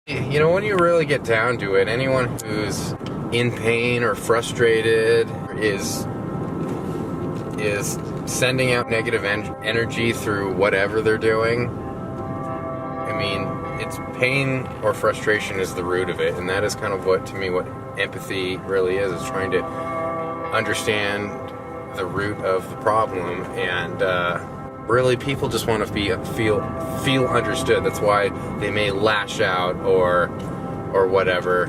You know, when you really get down to it, anyone who's in pain or frustrated is sending out negative energy through whatever they're doing. I mean, it's pain or frustration is the root of it, and that is kind of what empathy really is trying to understand the root of the problem. And really, people just want to feel understood. That's why they may lash out or whatever,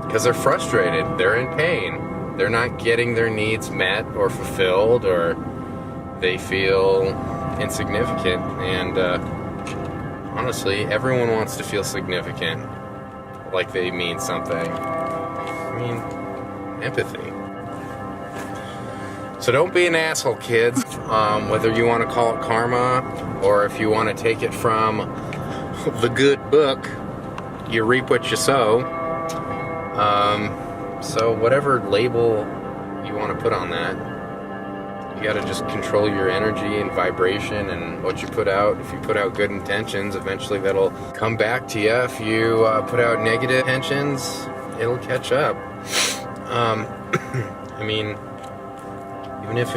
because they're frustrated, they're in pain. They're not getting their needs met or fulfilled, or they feel insignificant. And honestly, everyone wants to feel significant, like they mean something. I mean, empathy. So don't be an asshole, kids. Whether you want to call it karma, or if you want to take it from the good book, you reap what you sow. So whatever label you want to put on that, you got to just control your energy and vibration and what you put out. If you put out good intentions, eventually that'll come back to you. If you put out negative intentions, it'll catch up. I mean, even if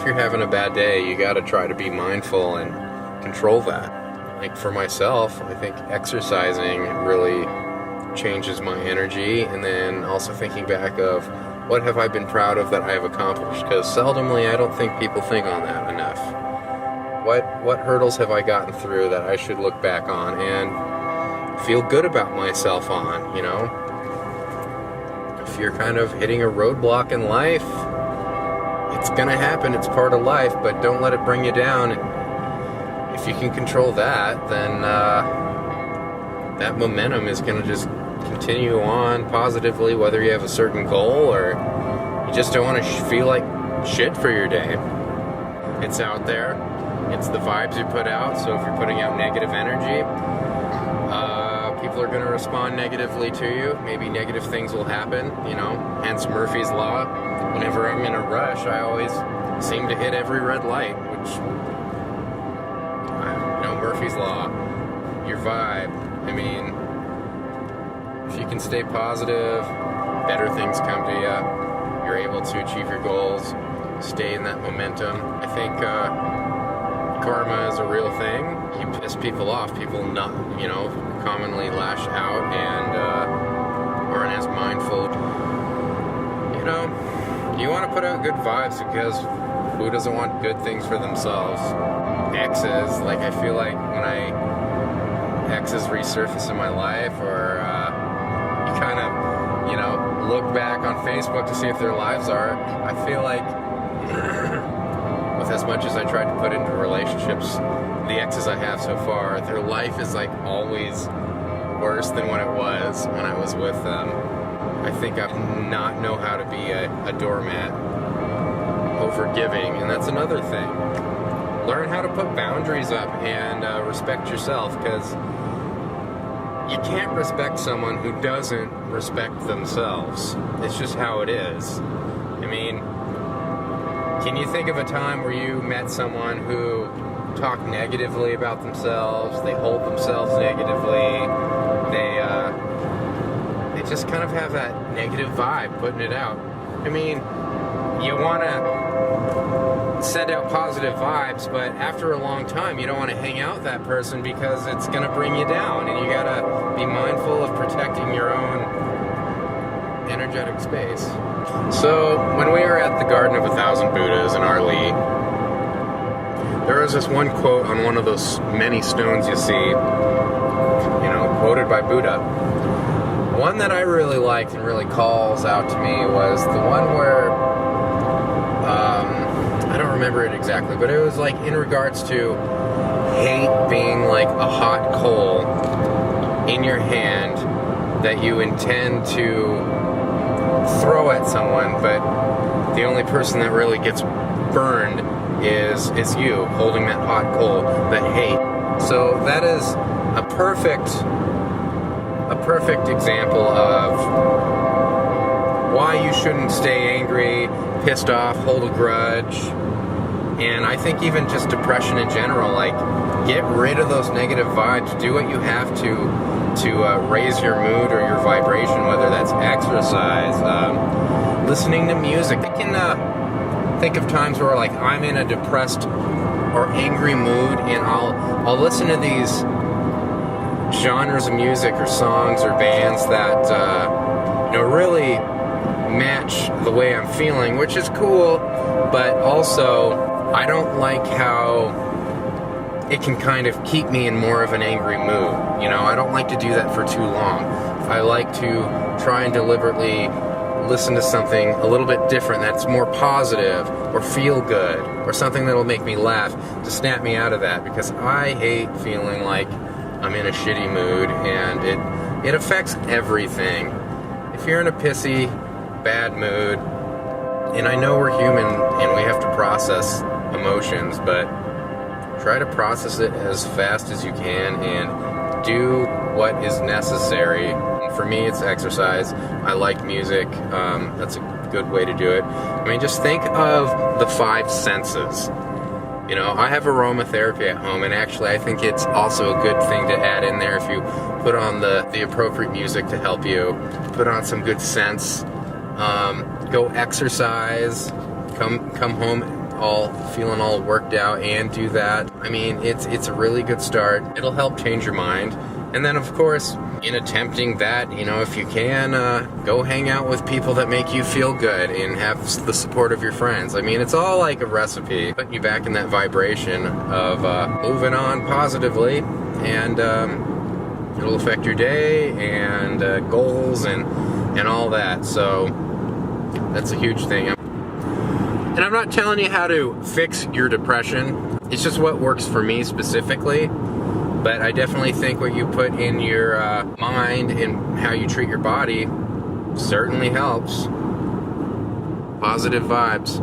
you're having a bad day, you got to try to be mindful and control that. Like for myself, I think exercising really changes my energy, and then also thinking back of what have I been proud of that I have accomplished, because seldomly I don't think people think on that enough. What hurdles have I gotten through that I should look back on and feel good about myself on, you know? If you're kind of hitting a roadblock in life, it's gonna happen, it's part of life, but don't let it bring you down. If you can control that, then that momentum is gonna just continue on positively, whether you have a certain goal or you just don't want to feel like shit for your day. It's out there. It's the vibes you put out. So if you're putting out negative energy, people are going to respond negatively to you. Maybe negative things will happen, you know, hence Murphy's Law. Whenever I'm in a rush, I always seem to hit every red light, which, you know, Murphy's Law, your vibe. I mean, if you can stay positive, better things come to you. You're able to achieve your goals, stay in that momentum. I think karma is a real thing. You piss people off, people commonly lash out and aren't as mindful. You know, you want to put out good vibes, because who doesn't want good things for themselves? Exes, like I feel like when exes resurface in my life, or you kind of, you know, look back on Facebook to see if their lives are, I feel like with as much as I tried to put into relationships, the exes I have so far, their life is like always worse than what it was when I was with them. I think I not know how to be a doormat, overgiving, and that's another thing. Learn how to put boundaries up and respect yourself, because you can't respect someone who doesn't respect themselves. It's just how it is. I mean, can you think of a time where you met someone who talked negatively about themselves, they hold themselves negatively, they just kind of have that negative vibe putting it out? I mean, you want to send out positive vibes, but after a long time you don't want to hang out with that person, because it's going to bring you down, and you got to be mindful of protecting your own energetic space. So when we were at the Garden of 1,000 Buddhas in Arli, there was this one quote on one of those many stones you see, you know, quoted by Buddha. One that I really liked and really calls out to me was the one where I don't remember it exactly, but it was like in regards to hate being like a hot coal in your hand that you intend to throw at someone, but the only person that really gets burned is you holding that hot coal, that hate. So that is a perfect example of why you shouldn't stay angry, pissed off, hold a grudge. And I think even just depression in general, like, get rid of those negative vibes, do what you have to raise your mood or your vibration, whether that's exercise, listening to music. I can think of times where like I'm in a depressed or angry mood, and I'll listen to these genres of music or songs or bands that really match the way I'm feeling, which is cool, but also I don't like how it can kind of keep me in more of an angry mood. I don't like to do that for too long. I like to try and deliberately listen to something a little bit different that's more positive or feel good or something that'll make me laugh to snap me out of that, because I hate feeling like I'm in a shitty mood, and it affects everything. If you're in a pissy, bad mood, and I know we're human and we have to process emotions, but try to process it as fast as you can and do what is necessary. For me, it's exercise. I like music. That's a good way to do it. I mean, just think of the 5 senses. I have aromatherapy at home, and actually I think it's also a good thing to add in there if you put on the appropriate music to help you. Put on some good scents. Go exercise. Come home feeling all worked out and do that. I mean, it's a really good start. It'll help change your mind. And then, of course, in attempting that, if you can, go hang out with people that make you feel good and have the support of your friends. I mean, it's all like a recipe, putting you back in that vibration of moving on positively, and it'll affect your day and goals and all that. So that's a huge thing. And I'm not telling you how to fix your depression. It's just what works for me specifically. But I definitely think what you put in your mind and how you treat your body certainly helps. Positive vibes.